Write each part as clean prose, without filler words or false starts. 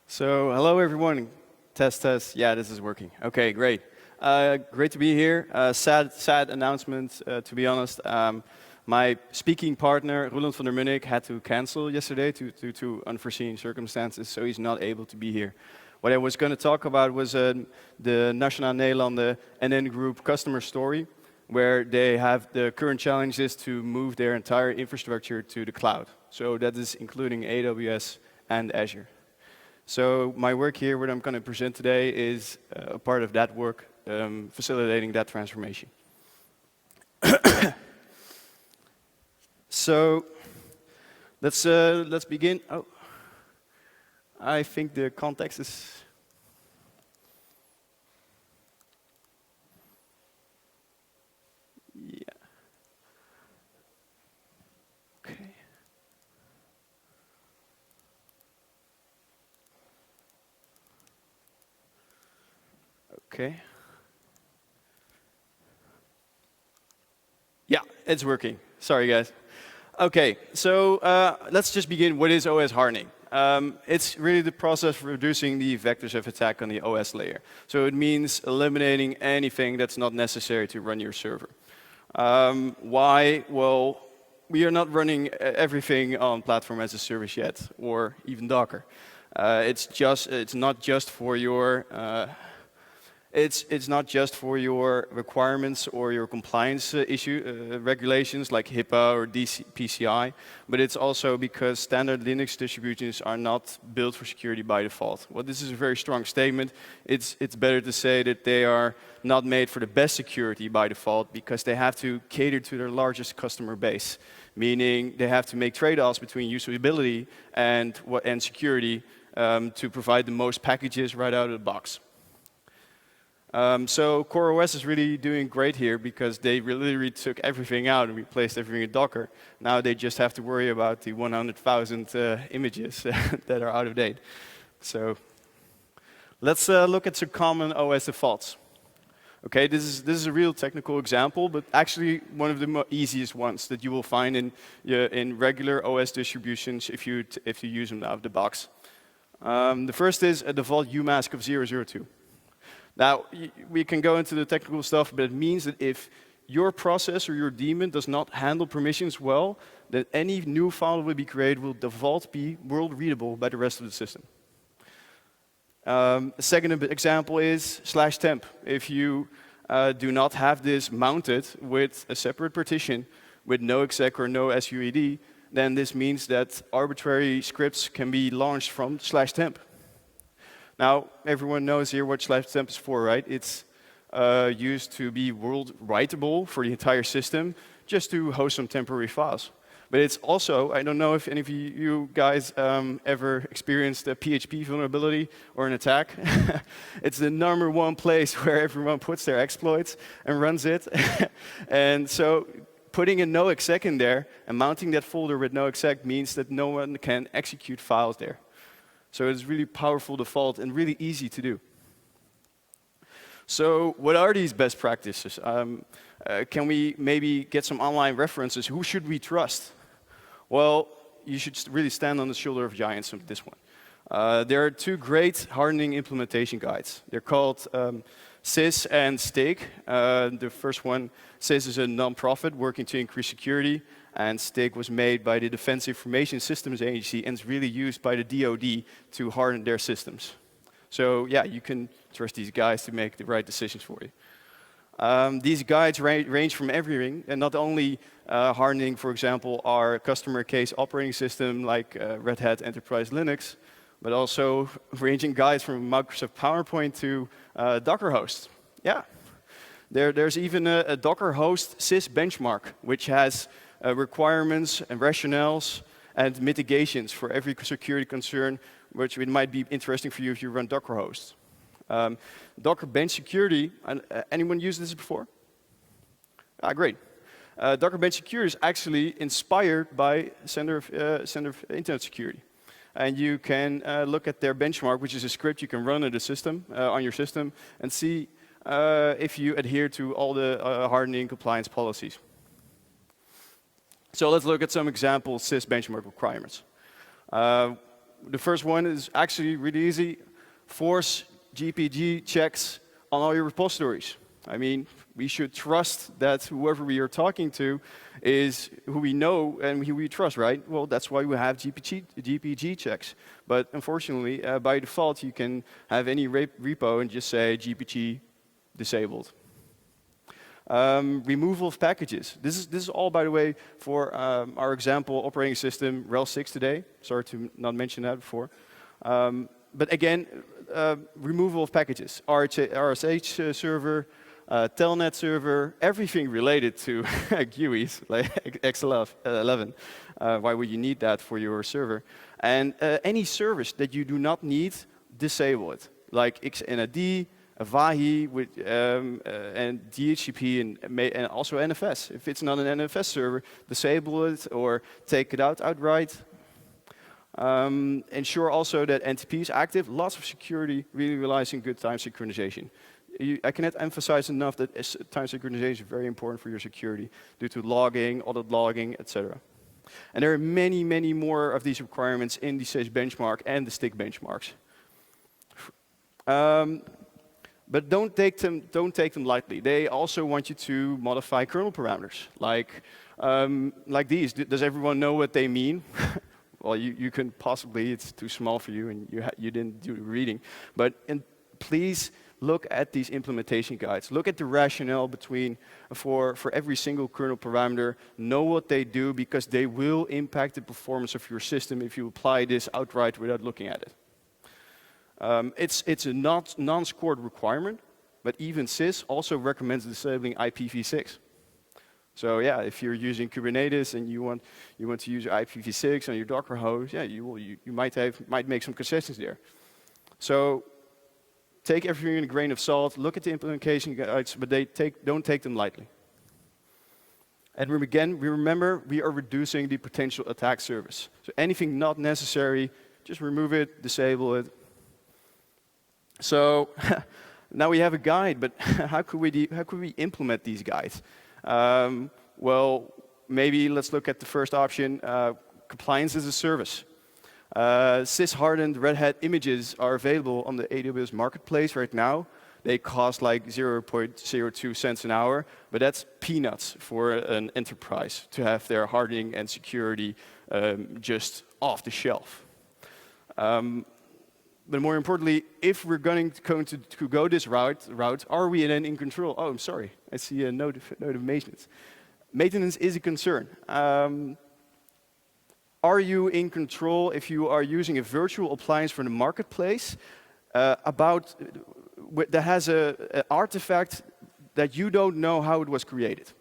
So, hello everyone. Test, test. Yeah, this is working. Okay, great. Great to be here. Sad announcement, to be honest. My speaking partner, Roland van der Munnik, had to cancel yesterday due to unforeseen circumstances, so he's not able to be here. What I was going to talk about was the Nationale Nederlanden NN Group customer story, where they have the current challenge is to move their entire infrastructure to the cloud. So that is including AWS and Azure. So my work here, what I'm going to present today, is a part of that work, facilitating that transformation. So let's begin. Oh, I think the context is. Yeah. Okay. Okay. Yeah, it's working. Sorry, guys. Okay, so let's just begin. What is OS hardening? It's really the process for reducing the vectors of attack on the OS layer. So it means eliminating anything that's not necessary to run your server. Why? Well, we are not running everything on platform as a service yet, or even Docker. It's not just for your It's not just for your requirements or your compliance regulations like HIPAA or PCI, but it's also because standard Linux distributions are not built for security by default. Well, this is a very strong statement. It's better to say that they are not made for the best security by default because they have to cater to their largest customer base, meaning they have to make trade-offs between usability and security to provide the most packages right out of the box. So CoreOS is really doing great here because they literally took everything out and replaced everything in Docker. Now they just have to worry about the 100,000 images that are out of date. So let's look at some common OS defaults. Okay, this is a real technical example, but actually one of the easiest ones that you will find in regular OS distributions if you use them out of the box. The first is a default UMask of 002. Now, we can go into the technical stuff, but it means that if your process or your daemon does not handle permissions well, then any new file that will be created will default be world readable by the rest of the system. A second example is /temp. If you do not have this mounted with a separate partition with no exec or no SUID, then this means that arbitrary scripts can be launched from /temp. Now, everyone knows here what /temp is for, right? It's used to be world writable for the entire system, just to host some temporary files. But it's also, I don't know if any of you guys ever experienced a PHP vulnerability or an attack. It's the #1 place where everyone puts their exploits and runs it. And so putting a no exec in there and mounting that folder with no exec means that no one can execute files there. So it's really powerful default and really easy to do. So what are these best practices? Can we maybe get some online references? Who should we trust? Well, you should really stand on the shoulder of giants on this one. There are two great hardening implementation guides. They're called SIS and Stake. The first one, SIS is a non-profit working to increase security, and Stake was made by the Defense Information Systems Agency and is really used by the DoD to harden their systems. So yeah, you can trust these guys to make the right decisions for you. These guides range from everything, and not only hardening, for example, our customer case operating system like Red Hat Enterprise Linux, but also ranging guides from Microsoft PowerPoint to Docker hosts. Yeah, there's even a Docker host SIS Benchmark, which has requirements and rationales and mitigations for every security concern, which it might be interesting for you if you run Docker hosts. Docker Bench Security, anyone used this before? Ah, great. Docker Bench Security is actually inspired by Center of Internet Security. And you can look at their benchmark, which is a script you can run on the system, on your system, and see if you adhere to all the hardening compliance policies. So let's look at some example SIS Benchmark Requirements. The first one is actually really easy. Force GPG checks on all your repositories. I mean, we should trust that whoever we are talking to is who we know and who we trust, right? Well, that's why we have GPG checks. But unfortunately, by default, you can have any repo and just say GPG disabled. Removal of packages. This is all, by the way, for our example operating system, RHEL 6 today. Sorry to not mention that before. But again, removal of packages. RSH server, telnet server, everything related to GUIs, like X11. Why would you need that for your server? And any service that you do not need, disable it. Like XNAD, Avahi, and DHCP, and also NFS. If it's not an NFS server, disable it or take it out outright. Ensure also that NTP is active. Lots of security really relies on good time synchronization. I cannot emphasize enough that time synchronization is very important for your security due to logging, audit logging, etc. And there are many, many more of these requirements in the SIS benchmark and the STIK benchmarks. But don't take them lightly. They also want you to modify kernel parameters, like these. Does everyone know what they mean? Well, you can possibly. It's too small for you, and you didn't do the reading. But please look at these implementation guides. Look at the rationale for every single kernel parameter. Know what they do, because they will impact the performance of your system if you apply this outright without looking at it. It's a non-scored requirement, but even SIS also recommends disabling IPv6. So yeah, if you're using Kubernetes and you want to use IPv6 on your Docker host, yeah, you might make some concessions there. So take everything in a grain of salt. Look at the implementation guides, but don't take them lightly. And remember, we are reducing the potential attack surface. So anything not necessary, just remove it, disable it. So now we have a guide, but how could we implement these guides? Well, maybe let's look at the first option, compliance as a service. SIS-hardened Red Hat images are available on the AWS Marketplace right now. They cost like 0.02 cents an hour, but that's peanuts for an enterprise to have their hardening and security just off the shelf. But more importantly, if we're going to go this route, are we then in control? Oh, I'm sorry. I see a note of maintenance. Maintenance is a concern. Are you in control if you are using a virtual appliance from the marketplace that has an artifact that you don't know how it was created?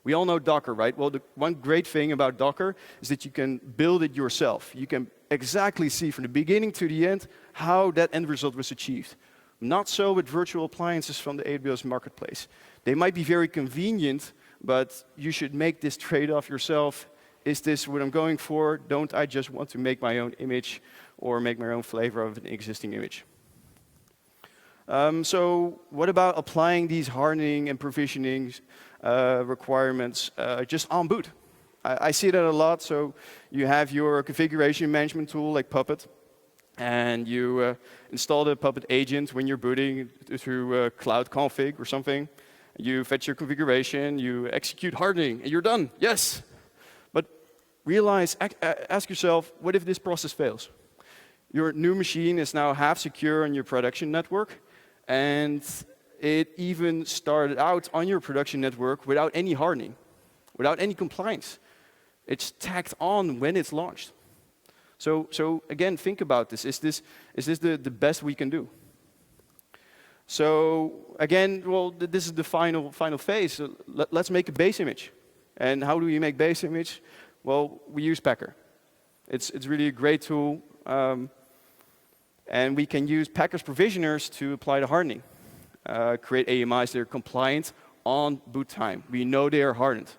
We all know Docker, right? Well, the one great thing about Docker is that you can build it yourself. You can exactly see from the beginning to the end how that end result was achieved. Not so with virtual appliances from the AWS Marketplace. They might be very convenient, but you should make this trade-off yourself. Is this what I'm going for? Don't I just want to make my own image or make my own flavor of an existing image? So what about applying these hardening and provisioning requirements just on boot? I see that a lot. So you have your configuration management tool like Puppet, and you install the Puppet agent when you're booting through Cloud Config or something. You fetch your configuration, you execute hardening, and you're done. Yes. But realize, ask yourself, what if this process fails? Your new machine is now half secure on your production network, and it even started out on your production network without any hardening, without any compliance. It's tacked on when it's launched. So again, think about this. Is this the best we can do? So again, well, this is the final phase. So let's make a base image. And how do we make base image? Well, we use Packer. It's really a great tool. And we can use Packer's provisioners to apply the hardening. Create AMIs that are compliant on boot time. We know they are hardened.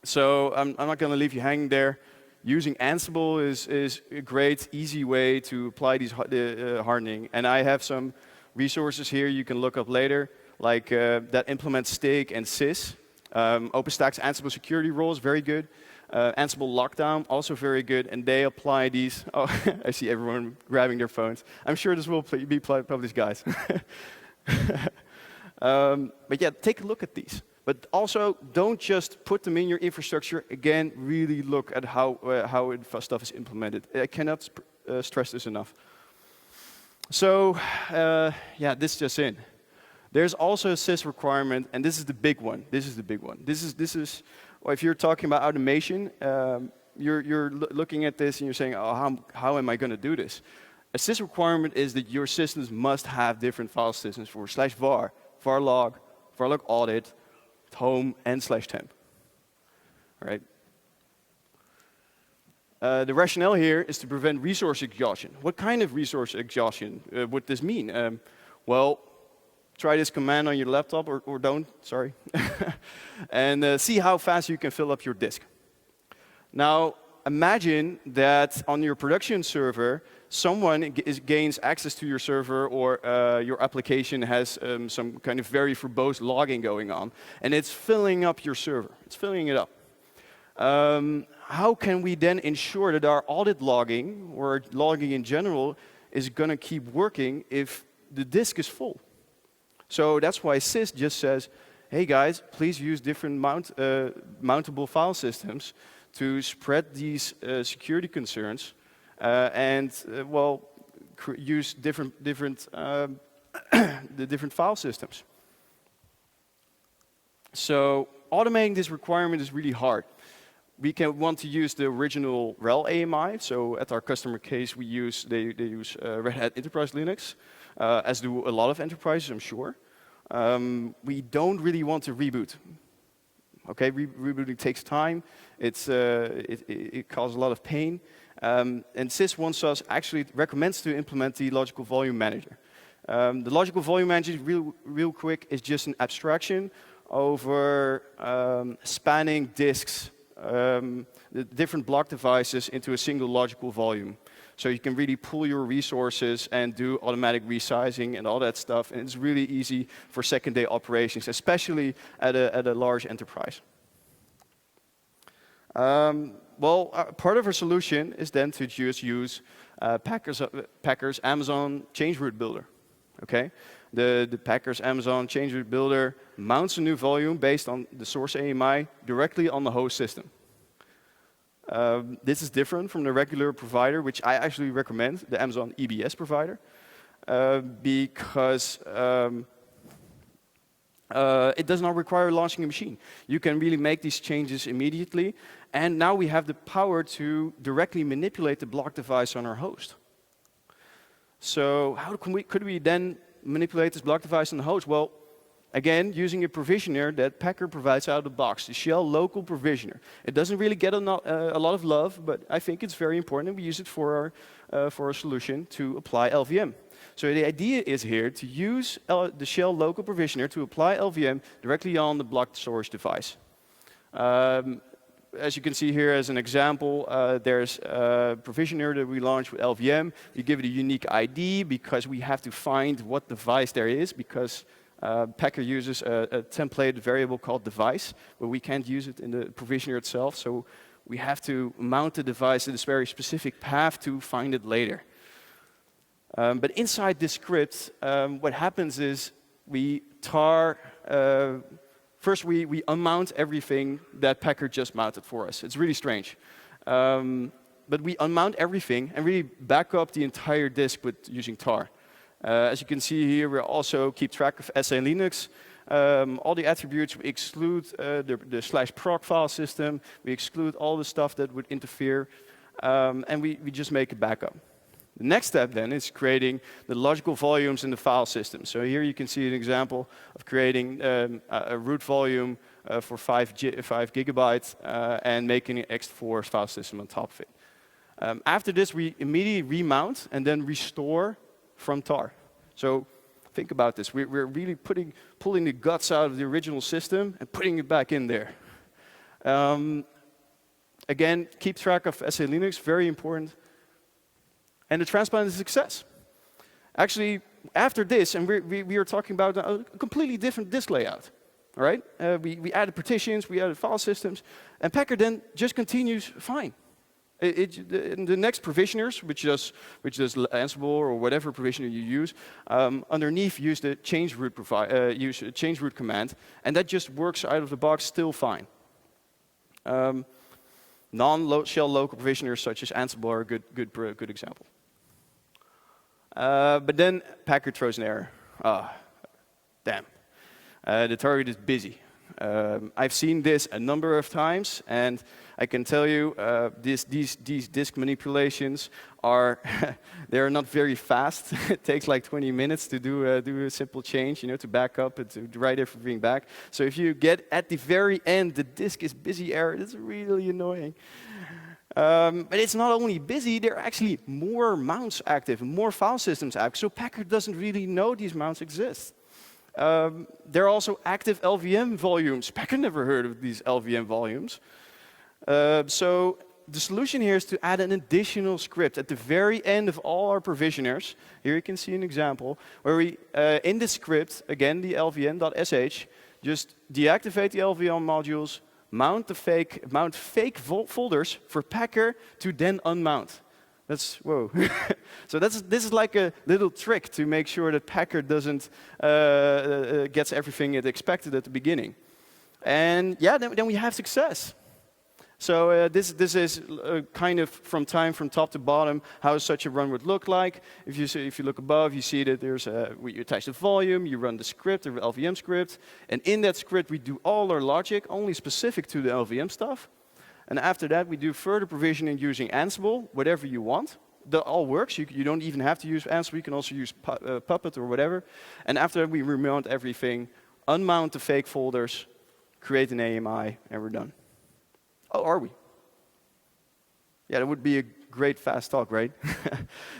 So I'm not going to leave you hanging there. Using Ansible is a great, easy way to apply these hardening. And I have some resources here you can look up later, like that implement Stake and SIS. OpenStack's Ansible security role is very good. Ansible Lockdown, also very good, and they apply these. Oh, I see everyone grabbing their phones. I'm sure this will be published, guys. But yeah, take a look at these. But also, don't just put them in your infrastructure. Again, really look at how stuff is implemented. I cannot stress this enough. So, yeah, this just in. There's also a SIS requirement, and this is the big one. This is the big one. This is well, if you're talking about automation, you're looking at this and you're saying, oh, how am I going to do this? A SIS requirement is that your systems must have different file systems for /var, varlog audit, home, and /temp. All right. The rationale here is to prevent resource exhaustion. What kind of resource exhaustion would this mean? Well, try this command on your laptop, or don't, sorry. And see how fast you can fill up your disk. Now, imagine that on your production server, someone gains access to your server, or your application has some kind of very verbose logging going on, and it's filling up your server. It's filling it up. How can we then ensure that our audit logging, or logging in general, is going to keep working if the disk is full? So that's why SIS just says, hey guys, please use different mountable file systems to spread these security concerns and well, use different the different file systems. So automating this requirement is really hard. We want to use the original RHEL AMI. So at our customer case, they use Red Hat Enterprise Linux, as do a lot of enterprises, I'm sure. We don't really want to reboot. Okay, rebooting takes time. It causes a lot of pain. And SIS actually recommends to implement the logical volume manager. The logical volume manager, real quick, is just an abstraction over spanning disks, the different block devices into a single logical volume. So you can really pull your resources and do automatic resizing and all that stuff. And it's really easy for second-day operations, especially at a large enterprise. Part of our solution is then to just use Packer's Amazon Change Root Builder. Okay, the Packer's Amazon Change Root Builder mounts a new volume based on the source AMI directly on the host system. This is different from the regular provider, which I actually recommend, the Amazon EBS provider, because it does not require launching a machine. You can really make these changes immediately, and now we have the power to directly manipulate the block device on our host. So how could we then manipulate this block device on the host? Well, again, using a provisioner that Packer provides out of the box, the shell local provisioner. It doesn't really get a lot of love, but I think it's very important, and we use it for our solution to apply LVM. So the idea is here to use the shell local provisioner to apply LVM directly on the block storage device. As you can see here as an example, there's a provisioner that we launched with LVM. We give it a unique ID because we have to find what device there is, because Packer uses a template variable called device, but we can't use it in the provisioner itself, so we have to mount the device in this very specific path to find it later. But inside this script, what happens is we tar. First, we unmount everything that Packer just mounted for us. It's really strange. But we unmount everything and really back up the entire disk with using tar. As you can see here, we also keep track of SI Linux. All the attributes, we exclude the /proc file system. We exclude all the stuff that would interfere. And we just make a backup. The next step then is creating the logical volumes in the file system. So here you can see an example of creating a root volume for 5 gigabytes and making an X4 file system on top of it. After this, we immediately remount and then restore from tar. So think about this. We're really pulling the guts out of the original system and putting it back in there. Again, keep track of SI Linux, very important. And the transplant is a success. Actually, after this, and we are talking about a completely different disk layout. All right, we added partitions, we added file systems, and Packer then just continues fine. The next provisioners, which does Ansible or whatever provisioner you use, underneath use the change root command, and that just works out of the box still fine. Non-shell local provisioners such as Ansible are a good example. But then Packer throws an error. Damn. The target is busy. I've seen this a number of times, and I can tell you these disk manipulations are they're not very fast. It takes like 20 minutes to do a simple change, to back up and to write everything back. So if you get at the very end, the disk is busy error, it's really annoying. But it's not only busy, there are actually more mounts active, more file systems active, so Packer doesn't really know these mounts exist. There are also active LVM volumes. Packer never heard of these LVM volumes. So the solution here is to add an additional script at the very end of all our provisioners. Here you can see an example where we, in this script, again the lvm.sh, just deactivate the LVM modules, mount fake folders for Packer to then unmount. That's, whoa. So this is like a little trick to make sure that Packer doesn't gets everything it expected at the beginning. And yeah, then we have success. So this is kind of from top to bottom how such a run would look like. If you look above, you see that there's you attach the volume, you run the script, the LVM script, and in that script we do all our logic only specific to the LVM stuff. And after that, we do further provisioning using Ansible, whatever you want. That all works. You don't even have to use Ansible. You can also use Puppet or whatever. And after that, we remount everything, unmount the fake folders, create an AMI, and we're done. Oh, are we? Yeah, that would be a great fast talk, right?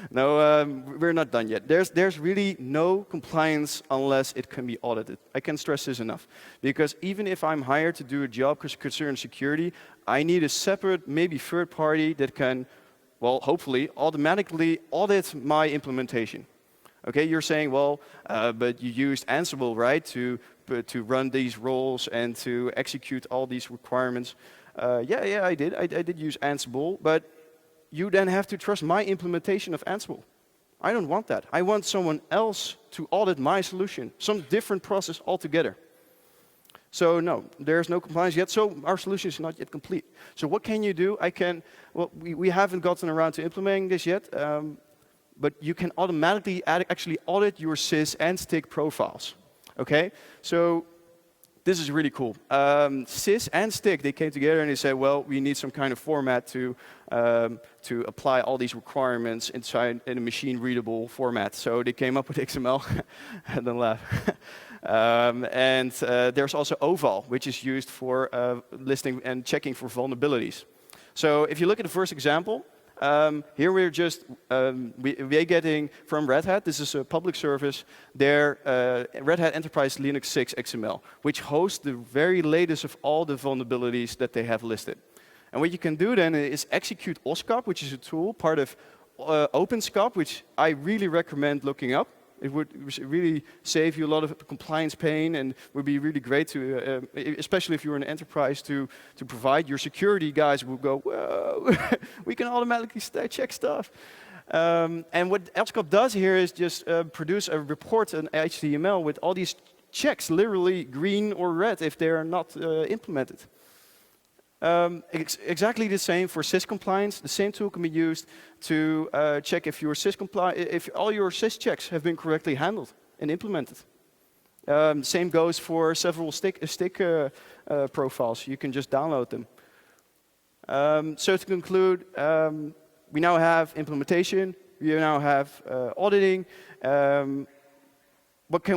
No, we're not done yet. There's really no compliance unless it can be audited. I can't stress this enough. Because even if I'm hired to do a job concerning security, I need a separate, maybe third party that can, well, hopefully, automatically audit my implementation. Okay, you're saying, well, but you used Ansible, right, to run these roles and to execute all these requirements. Yeah, I did. I did use Ansible, but you then have to trust my implementation of Ansible. I don't want that. I want someone else to audit my solution, some different process altogether. So no, there's no compliance yet, so our solution is not yet complete. So what can you do? We haven't gotten around to implementing this yet, but you can automatically actually audit your SIS and Stake profiles. Okay, so this is really cool. SIS and Stake, they came together and they said, well, we need some kind of format to apply all these requirements inside in a machine-readable format. So they came up with XML, and then laugh. There's also OVAL, which is used for listing and checking for vulnerabilities. So if you look at the first example, here we're just we're getting from Red Hat, this is a public service, their Red Hat Enterprise Linux 6 XML, which hosts the very latest of all the vulnerabilities that they have listed. And what you can do then is execute OSCOP, which is a tool, part of OpenSCOP, which I really recommend looking up. It would really save you a lot of compliance pain and would be really great to, especially if you're an enterprise, to provide. Your security guys will go, whoa, we can automatically check stuff. And what OSCOP does here is just produce a report, an HTML, with all these checks, literally green or red if they are not implemented. Exactly the same for SIS compliance. The same tool can be used to check if your SIS if all your SIS checks have been correctly handled and implemented. Same goes for several stick profiles. You can just download them. So to conclude, we now have implementation. We now have auditing. What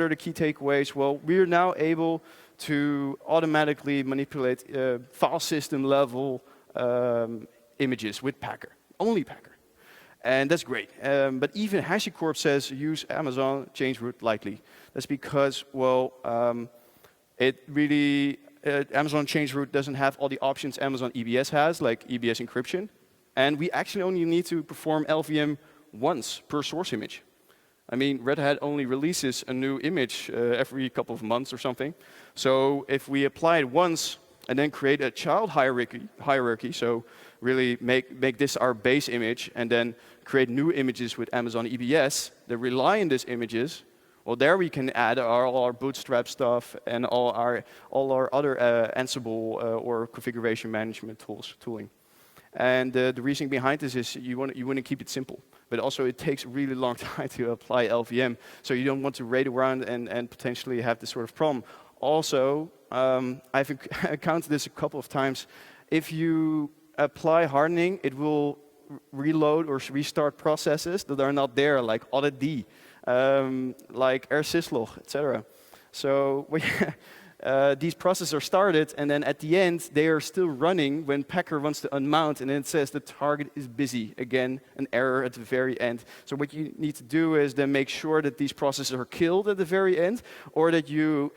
are the key takeaways? Well, we are now able to automatically manipulate file system level images with Packer, only Packer. And that's great. But even HashiCorp says use Amazon change root lightly. That's because, well, it really, Amazon change root doesn't have all the options Amazon EBS has, like EBS encryption. And we actually only need to perform LVM once per source image. I mean, Red Hat only releases a new image every couple of months or something. So if we apply it once and then create a child hierarchy, so really make this our base image and then create new images with Amazon EBS that rely on these images, well, there we can add all our Bootstrap stuff and all our other Ansible or configuration management tooling. And the reasoning behind this is you want to keep it simple, but also it takes a really long time to apply LVM, so you don't want to raid around and potentially have this sort of problem. Also, I've encountered this a couple of times. If you apply hardening, it will reload or restart processes that are not there, like audit D, like rsyslog, etc. So these processes are started, and then at the end, they are still running when Packer wants to unmount, and then it says the target is busy. Again, an error at the very end. So what you need to do is then make sure that these processes are killed at the very end, or that you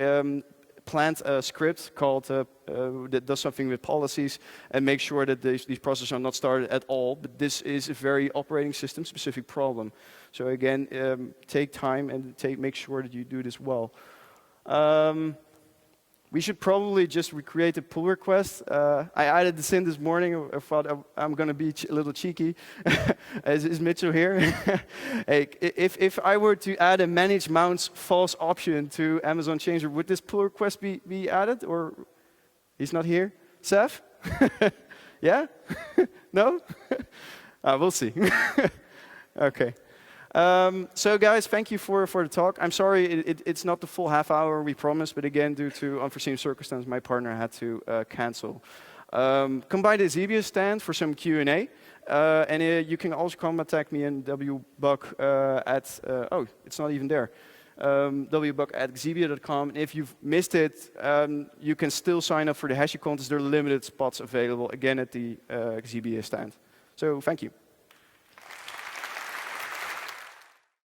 plant a script called that does something with policies and make sure that these processes are not started at all. But this is a very operating system specific problem. So again, take time and make sure that you do this well. We should probably just recreate a pull request. I added this in this morning. I thought I'm going to be a little cheeky. Is Mitchell here? Hey, if I were to add a manage mounts false option to Amazon Changer, would this pull request be added? Or he's not here? Seth? Yeah? No? We'll see. Okay. So guys, thank you for the talk. I'm sorry it's not the full half hour we promised, but again, due to unforeseen circumstances, my partner had to cancel. Come by the Xebia stand for some Q&A, and you can also contact me in wbuck at, oh, it's not even there, wbuck@xebia.com. If you've missed it, you can still sign up for the Hashi contest. There are limited spots available, again, at the Xebia stand. So thank you.